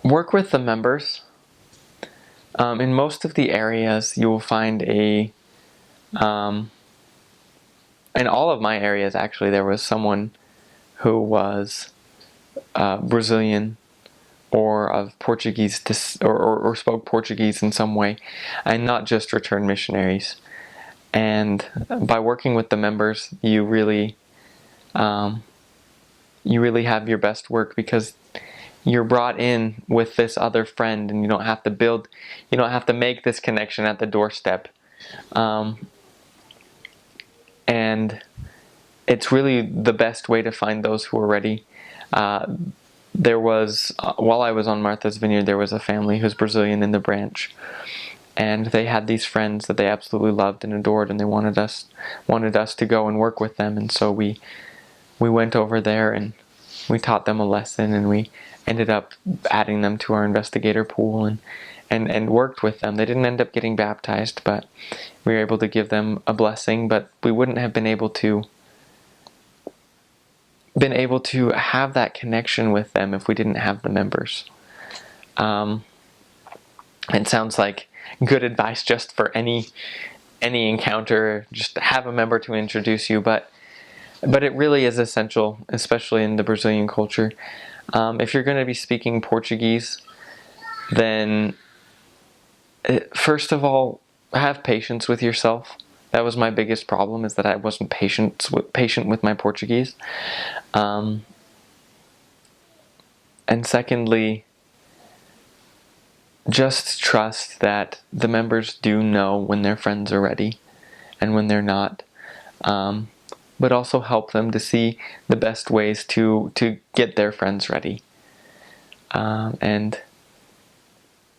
Work with the members. In most of the areas, you will find in all of my areas actually, there was someone who was Brazilian or of Portuguese or spoke Portuguese in some way, and not just returned missionaries. And by working with the members, you really have your best work, because you're brought in with this other friend, and you don't have to make this connection at the doorstep. And it's really the best way to find those who are ready. There was, while I was on Martha's Vineyard, there was a family who's Brazilian in the branch, and they had these friends that they absolutely loved and adored, and they wanted us to go and work with them. And so we went over there and we taught them a lesson, and we ended up adding them to our investigator pool and worked with them. They didn't end up getting baptized, but we were able to give them a blessing. But we wouldn't have been able to have that connection with them if we didn't have the members. It sounds like good advice just for any encounter. Just have a member to introduce you, but it really is essential, especially in the Brazilian culture. If you're going to be speaking Portuguese, then first of all, have patience with yourself. That was my biggest problem, is that I wasn't patient with my Portuguese. And secondly, just trust that the members do know when their friends are ready and when they're not. But also help them to see the best ways to get their friends ready. And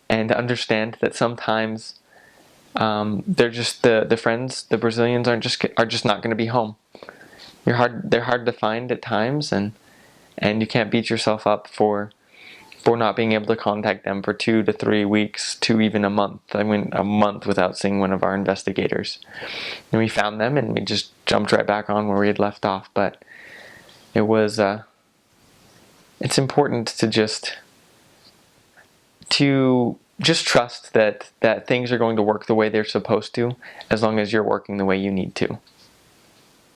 understand that sometimes they're just the friends, the Brazilians are just not going to be home. They're hard to find at times, and you can't beat yourself up for not being able to contact them for 2 to 3 weeks to even a month. I went a month without seeing one of our investigators, and we found them and we just jumped right back on where we had left off. But it was it's important to just trust that things are going to work the way they're supposed to, as long as you're working the way you need to.